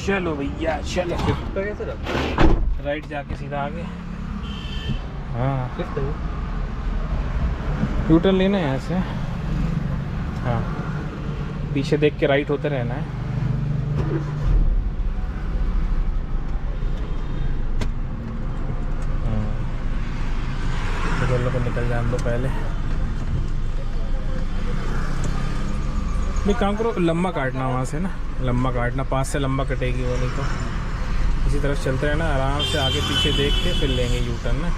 चलो भैया चलो। शिफ्ट पे कैसे जाते? राइट जाके सीधा आगे। हाँ शिफ्ट है। यू टर्न लेना है यहाँ से। हाँ पीछे देख के राइट होते रहना है। तो लोग को निकल जाने दो पहले। नहीं काम करो, लंबा काटना वहाँ से ना, लंबा काटना, पास से लंबा कटेगी वो, नहीं तो इसी तरफ चलते रहना आराम से, आगे पीछे देख के फिर लेंगे यू टर्न ना।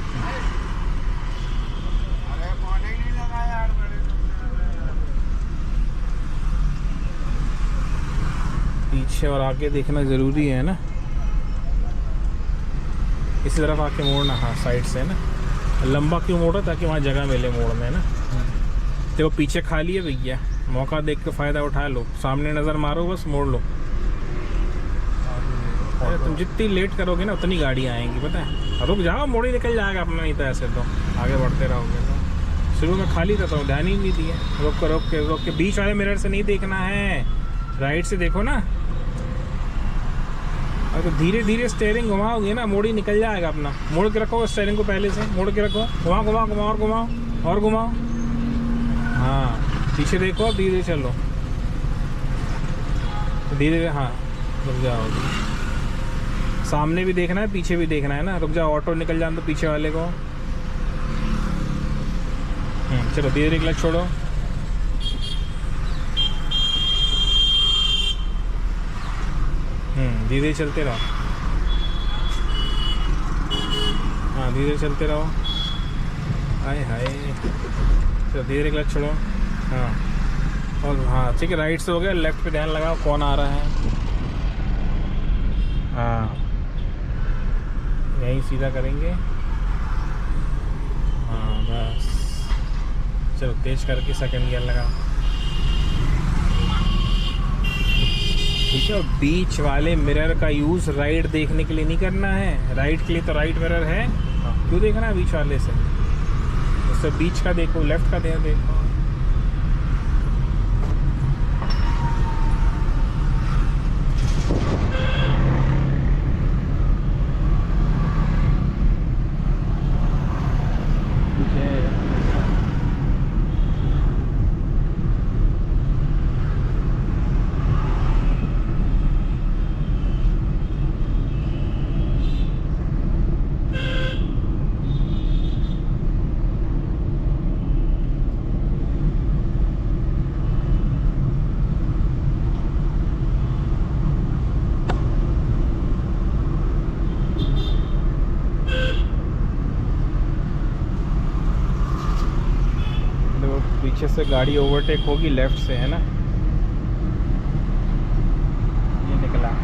पीछे और आगे देखना ज़रूरी है ना। इसी तरफ आके मोड़ना, हाँ साइड से ना। लंबा क्यों मोड़ा? ताकि वहाँ जगह मिले मोड़ने ना। देखो पीछे खाली है भैया, मौका देख के फ़ायदा उठा लो, सामने नज़र मारो, बस मोड़ लो। अरे तुम जितनी लेट करोगे ना उतनी गाड़ी आएंगी, पता है। रुक जाओ, मोड़ ही निकल जाएगा अपना, नहीं तो ऐसे तो आगे बढ़ते रहोगे तो। शुरू में खाली था तो ध्यान ही नहीं दिया। रोक के बीच वाले मिरर से नहीं देखना है, राइट से देखो ना। और तो धीरे धीरे स्टेयरिंग घुमाओगे ना, मोड़ ही निकल जाएगा अपना। मोड़ के रखो स्टेयरिंग को, पहले से मोड़ के रखो, घुमाओ घुमाओ घुमाओ और घुमाओ और घुमाओ। हाँ पीछे देखो, धीरे चलो, धीरे धीरे। हाँ रुक जाओ, सामने भी देखना है पीछे भी देखना है ना। रुक जाओ, ऑटो निकल जाए तो पीछे वाले को। चलो धीरे धीरे क्लच छोड़ो। धीरे चलते रहो। हाँ धीरे चलते रहो। हाय हाय, चलो धीरे क्लच छोड़ो। हाँ और हाँ ठीक है, राइट से हो गया, लेफ्ट पे ध्यान लगाओ कौन आ रहा है। हाँ यहीं सीधा करेंगे। हाँ बस, चलो तेज करके सेकंड गियर लगाओ। ठीक है, और बीच वाले मिरर का यूज़ राइट देखने के लिए नहीं करना है। राइट के लिए तो राइट मिरर है, क्यों देखना है बीच वाले से? उससे बीच का देखो, लेफ्ट का देखो। पीछे से गाड़ी ओवरटेक होगी लेफ्ट से, है ना। ये निकला।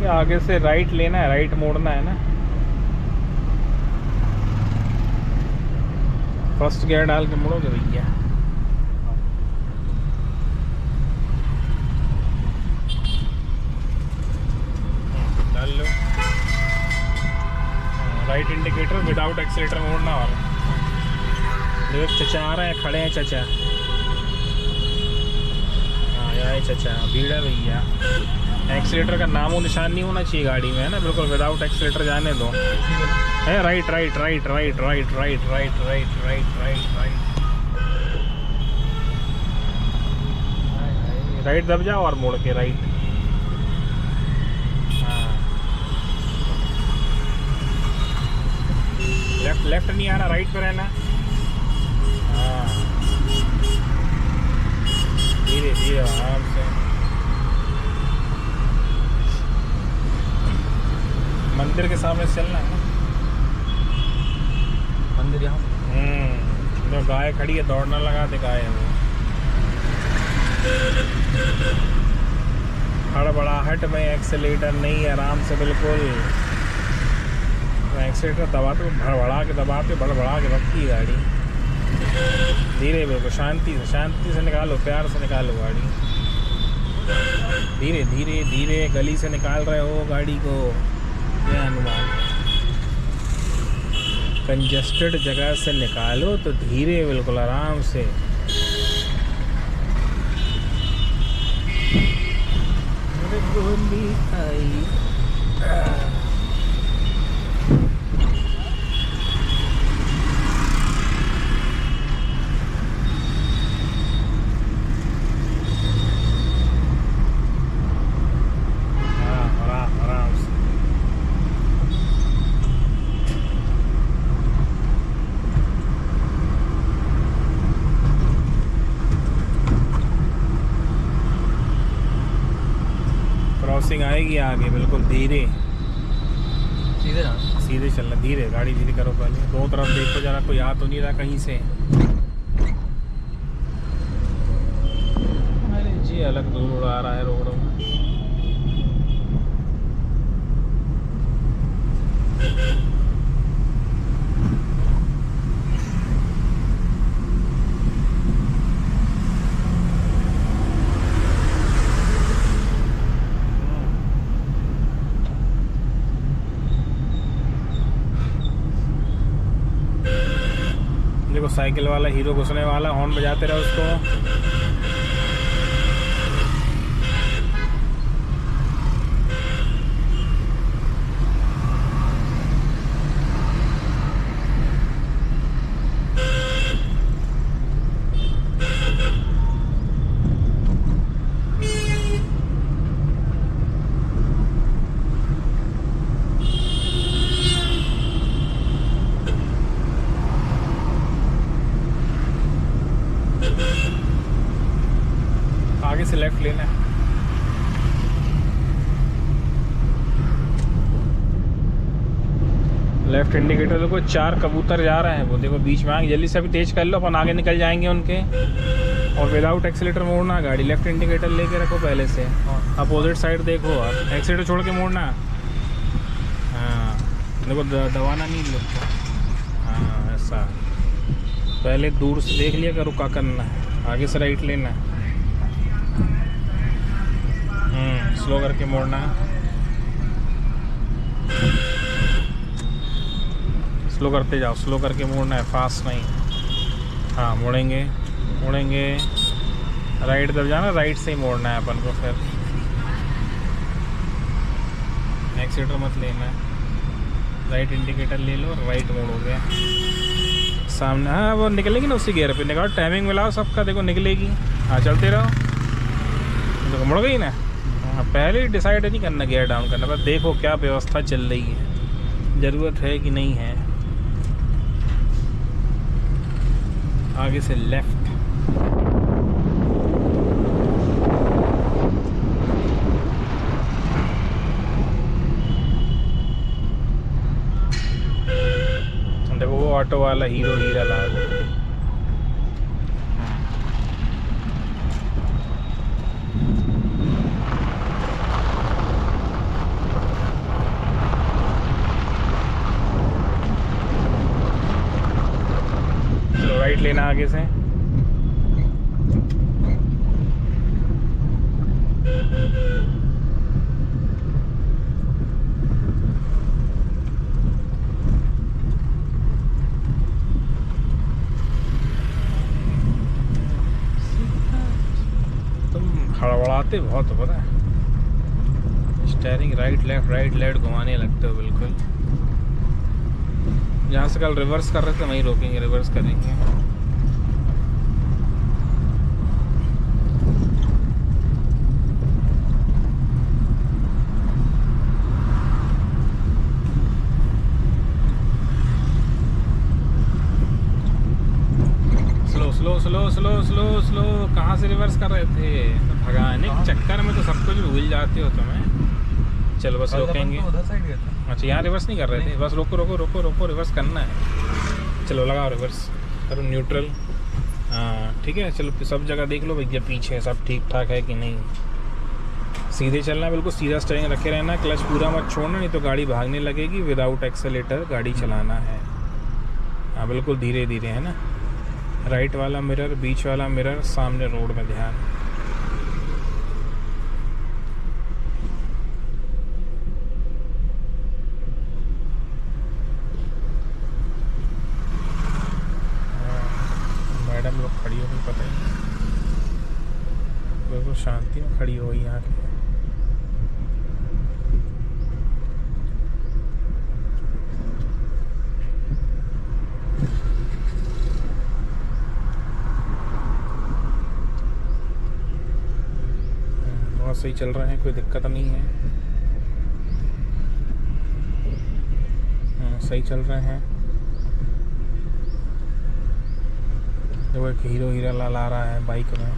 आगे से राइट लेना है, राइट मोड़ना है ना। फर्स्ट गियर डाल के मुड़ोगे भैया। डाल लो राइट इंडिकेटर, विदाउट एक्सीलेटर मोड़ना। और देखो चचा आ रहे हैं, खड़े हैं चचा। हाँ यार चचा, भीड़ है भैया। एक्सीलेटर का नामो निशान नहीं होना चाहिए गाड़ी में, है ना। बिल्कुल विदाउट एक्सीलेटर जाने दो। है right right right right right right right right right right right right दब जाओ और मोड़ के राइट। हाँ लेफ्ट लेफ्ट नहीं आना, राइट पे रहना। हाँ धीरे धीरे आराम से। मंदिर के सामने चलना है। मंदिर यहाँ जो गाय खड़ी है, दौड़ना लगा दे गाय है वो। हड़बड़ाहट में एक्सीलेटर नहीं, आराम से बिल्कुल। तो एक्सीलेटर दबाते भड़बड़ा के, दबाते भड़बड़ा के रखती है गाड़ी। धीरे बिल्कुल, शांति से निकालो, प्यार से निकालो गाड़ी। धीरे धीरे धीरे गली से निकाल रहे हो गाड़ी को, जय हनुमान। कंजस्टेड जगह से निकालो तो धीरे, बिल्कुल आराम से। मेरे गोली आई। आराम से। क्रॉसिंग आएगी आगे, बिल्कुल धीरे सीधे ना। सीधे चलना, धीरे गाड़ी धीरे करो पहले। दो तरफ देखो जरा, कोई आ तो नहीं रहा कहीं से। अरे जी अलग दूर उड़ा रहा है रोडों में। देखो साइकिल वाला हीरो घुसने वाला, हॉर्न बजाते रहो उसको। आगे से लेफ्ट लेना है। लेफ्ट इंडिकेटर देखो, 4 कबूतर जा रहे हैं वो, देखो बीच में आगे। जल्दी से अभी तेज कर लो, अपन आगे निकल जाएंगे उनके। और विदाउट एक्सीलेटर मोड़ना गाड़ी, लेफ्ट इंडिकेटर लेके रखो पहले से। अपोजिट साइड देखो और एक्सीलेटर छोड़ के मोड़ना। हाँ देखो, दबाना नहीं लगता। हाँ ऐसा, पहले दूर से देख लिया करो क्या करना है। आगे से राइट लेना है। स्लो करके मोड़ना, स्लो करते जाओ, स्लो करके मोड़ना है, फास्ट नहीं। हाँ मोड़ेंगे मोड़ेंगे, राइट दब जाना, राइट से ही मोड़ना है अपन को। फिर एक्सीलेटर मत लेना है, राइट इंडिकेटर ले लो, राइट मोड़ोगे सामने। हाँ वो निकलेगी ना उसी गियर पे, निकालो, टाइमिंग मिलाओ सबका, देखो निकलेगी। हाँ चलते रहो, देखो मुड़ गई ना। हाँ पहले ही डिसाइड नहीं करना गियर डाउन करना, बस देखो क्या व्यवस्था चल रही है, ज़रूरत है कि नहीं है। आगे से लेफ्ट, देखो वो ऑटो वाला हीरो हीरा लाल। राइट लेना आगे से। तुम हड़बड़ाते बहुत हो, पता है। स्टीयरिंग राइट लेफ्ट घुमाने लगते हो बिल्कुल। जहाँ से कल रिवर्स कर रहे थे वहीं रोकेंगे, रिवर्स करेंगे। Slow slow slow slow slow slow, कहाँ से रिवर्स कर रहे थे? भगाने के चक्कर में तो सब कुछ भूल जाते हो तुम्हें। चलो बस रोकेंगे। अच्छा यहाँ रिवर्स नहीं कर रहे थे, बस रोको रोको रोको रोको, रिवर्स करना है। चलो लगाओ रिवर्स, करो न्यूट्रल। हाँ ठीक है, चलो सब जगह देख लो भैया, पीछे सब ठीक ठाक है कि नहीं। सीधे चलना, बिल्कुल सीधा स्टीयरिंग रखे रहना, क्लच पूरा मत छोड़ना, नहीं तो गाड़ी भागने लगेगी। विदाउट एक्सेलेटर गाड़ी चलाना है। हाँ बिल्कुल धीरे धीरे, है ना। राइट वाला मिरर, बीच वाला मिरर, सामने रोड में ध्यान। मैडम लोग खड़ी हो गई, पता ही नहीं, बिल्कुल शांति में खड़ी हो गई यहाँ की। बहुत सही चल रहे हैं, कोई दिक्कत नहीं है। सही चल रहे हैं। देखो एक हीरो हीरा लाल आ रहा है बाइक में।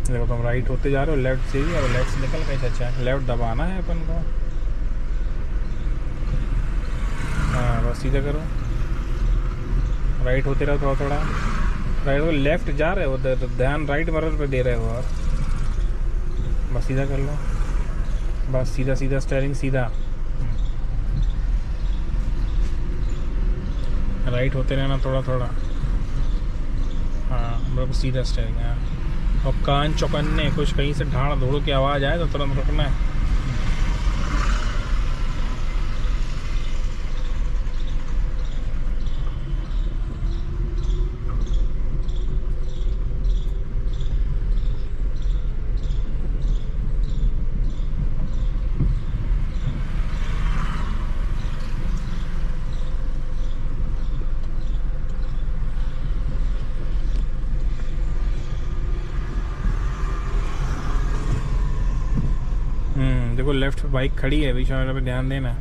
देखो तुम राइट होते जा रहे हो, लेफ्ट से ही, और लेफ्ट से निकल कैसे, अच्छा लेफ्ट दबाना है अपन को। हाँ बस सीधा करो, राइट होते रहो थोड़ा थोड़ा, राइट हो, लेफ्ट जा रहे हो, ध्यान राइट मिरर पे दे रहे हो, और बस सीधा कर लो, बस सीधा सीधा स्टीयरिंग सीधा, राइट होते रहना थोड़ा थोड़ा। हाँ बिल्कुल सीधा स्टीयरिंग। हाँ और कान चौकन्ने, कुछ कहीं से ढाड़ धोड़ की आवाज़ आए तो तुरंत रुकना है। देखो लेफ्ट पे बाइक खड़ी है, बीच में पे ध्यान देना।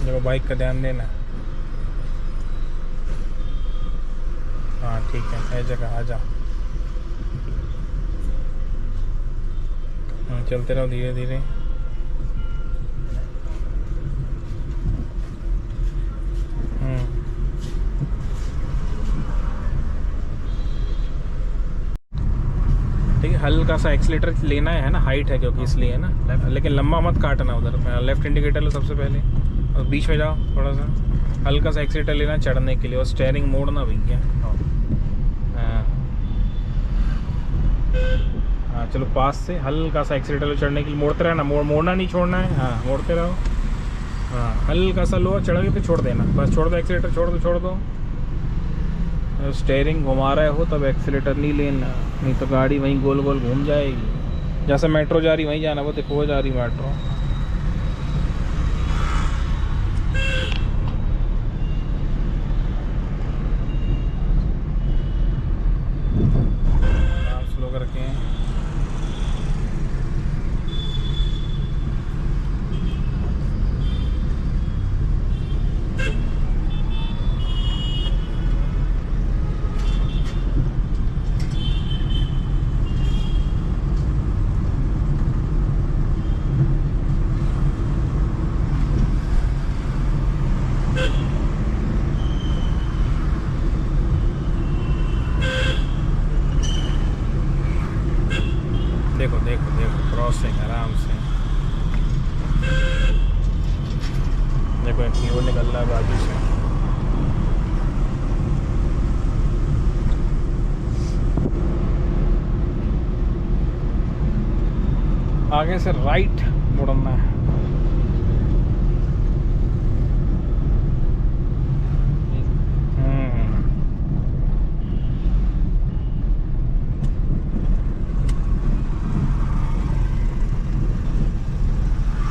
देखो बाइक का ध्यान देना। हाँ ठीक है जगह आ जाओ। चलते रहो धीरे धीरे। ठीक है, हल्का सा एक्सीलेटर लेना है ना, हाइट है क्योंकि इसलिए है ना, लेकिन लंबा मत काटना उधर। लेफ्ट इंडिकेटर लो सबसे पहले, और बीच में जाओ थोड़ा सा, हल्का सा एक्सीलेटर लेना चढ़ने के लिए, और स्टीयरिंग मोड़ना भैया। हाँ हाँ चलो पास से हल्का सा एक्सीलेटर लो चढ़ने के लिए, मोड़ते रहना, मोड़ना नहीं छोड़ना है। हाँ मोड़ते रहो। हाँ हल्का सा लो, चढ़ के फिर छोड़ देना, बस छोड़ दो एक्सीलेटर, छोड़ दो। स्टीयरिंग घुमा रहे हो तब एक्सीलेटर नहीं लेना, नहीं तो गाड़ी वहीं गोल गोल घूम जाएगी। जैसे मेट्रो जा रही वहीं जाना, वो देखो वो जा रही मेट्रो। स्लो करके देखो क्रॉसिंग आराम से। देखो एक हीरो निकल रहा है बाजू से। आगे से राइट मुड़ना है।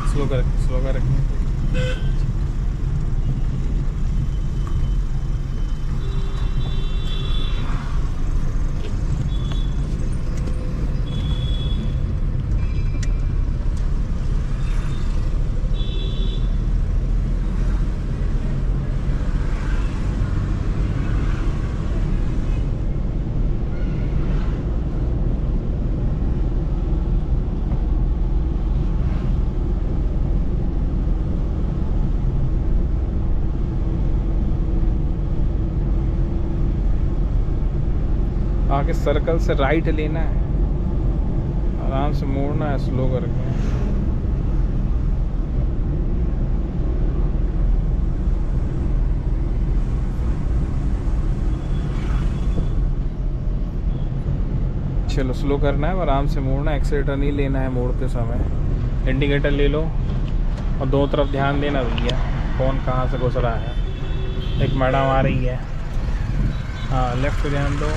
स्लो कर रखिए। आके सर्कल से राइट लेना है, आराम से मोड़ना है स्लो करके। चलो स्लो करना है, आराम से मोड़ना है, एक्सीलेटर नहीं लेना है मोड़ते समय। इंडिकेटर ले लो और दो तरफ ध्यान देना भैया, कौन कहाँ से घुस रहा है। एक मैडम आ रही है, हाँ लेफ़्ट पे ध्यान दो,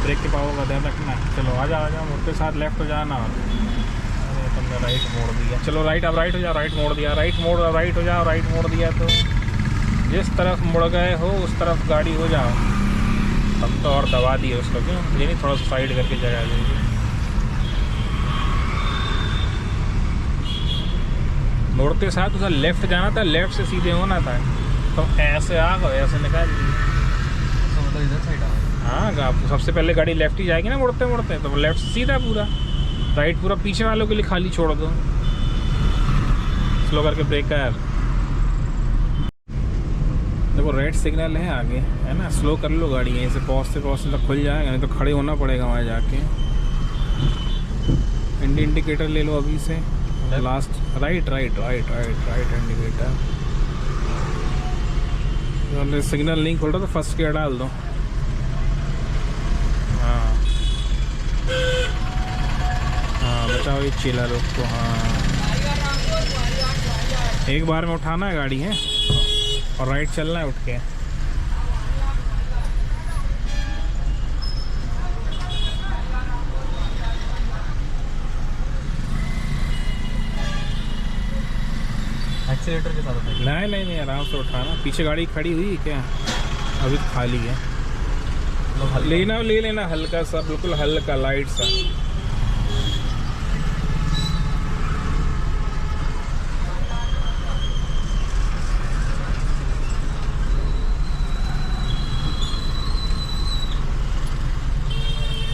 ब्रेक के पावर का ध्यान रखना है। चलो आ जाओ मुड़ते साथ लेफ़्ट हो जाना। अरे तुमने राइट मोड़ दिया, चलो राइट, अब राइट हो जाओ, राइट मोड़ दिया, राइट मोड़, राइट हो जाओ, राइट मोड़ दिया। तो जिस तरफ मुड़ गए हो उस तरफ गाड़ी हो जाओ। हम तो और दबा दिए उसको, क्यों ये नहीं थोड़ा सा साइड करके जगह दीजिए। मुड़ते साथ उसे लेफ़्ट जाना था, लेफ़्ट से सीधे होना था, तो ऐसे आ गए, ऐसे निकाल दिए। तो मतलब इधर साइड आ हाँ सबसे पहले गाड़ी लेफ्ट ही जाएगी ना मुड़ते मुड़ते, तो लेफ्ट सीधा पूरा, राइट पूरा पीछे वालों के लिए खाली छोड़ दो। स्लो करके ब्रेक कर, देखो रेड सिग्नल है आगे, है ना, स्लो कर लो गाड़ी, यहीं से पहुँचते तक खुल जाएगा, नहीं तो खड़े होना पड़ेगा वहाँ जाके। इंडिकेटर ले लो अभी से, last right right right right right indicator. Signal नहीं खोल रहा तो फर्स्ट गियर डाल दो। हाँ बचाओ ये चिल्ला रोक को। हाँ एक बार में उठाना है गाड़ी है, और राइट चलना है उठ के। एक्सीलेटर के साथ होता है। नहीं आराम से उठाना। पीछे गाड़ी खड़ी हुई है क्या? अभी तो खाली है। लेना ले लेना हल्का सा, बिल्कुल हल्का लाइट सा।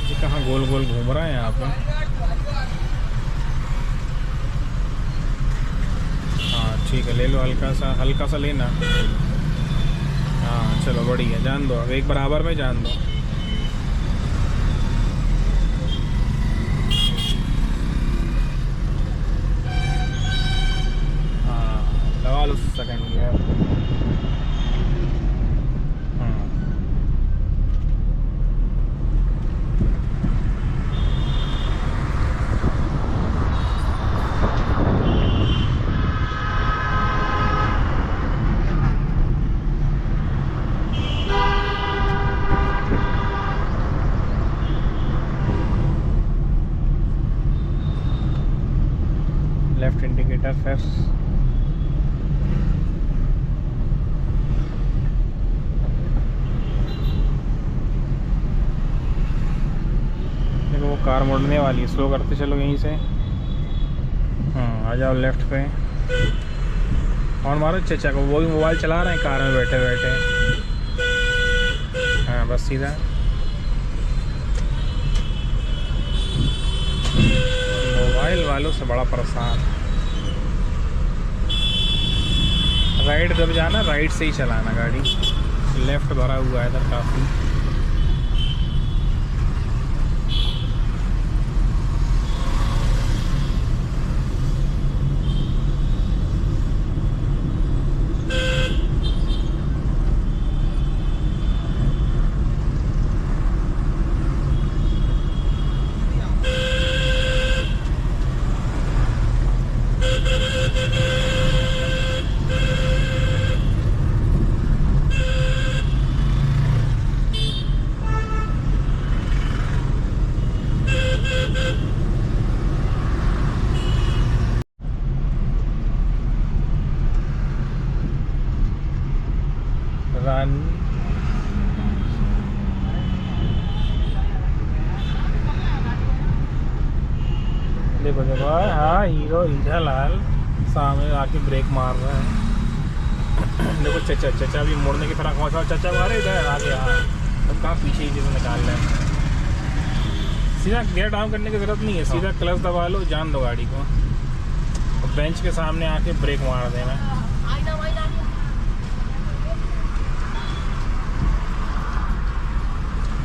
ये कहाँ गोल गोल घूम रहा है यहाँ पे? हाँ ठीक है, ले लो हल्का सा लेना। हाँ चलो बढ़िया, जान दो, अब एक बराबर में जान दो। हाँ लगा लो सेकंड गियर। लेफ्ट इंडिकेटर फिर। देखो वो कार मुड़ने वाली है, स्लो करते चलो यहीं से। हाँ आ जाओ लेफ्ट पे, और मारो चचा को, वो भी मोबाइल चला रहे हैं कार में बैठे बैठे। हाँ बस सीधा। मोबाइल वालों से बड़ा परेशान। राइट दब जाना, राइट से ही चलाना गाड़ी, लेफ्ट भरा हुआ है इधर काफ़ी। रन देखो देखो, हाँ हीरो हीरा लाल सामने आके ब्रेक मार रहा है। देखो चचा भी मुड़ने की तरह पहुँचा, चचा मारे इधर आगे। हाँ अब कहाँ पीछे ही चीज़ें निकाल रहे हैं। सीधा गियर डाउन करने की ज़रूरत नहीं है, सीधा क्लच दबा लो, जान दो गाड़ी को, और बेंच के सामने आके ब्रेक मार देना।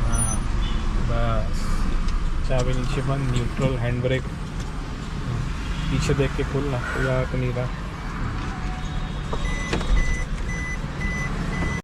हाँ चाबी नीचे बंद, न्यूट्रल, हैंड ब्रेक, पीछे देख के खोलना, कोई आ तो नहीं रहा।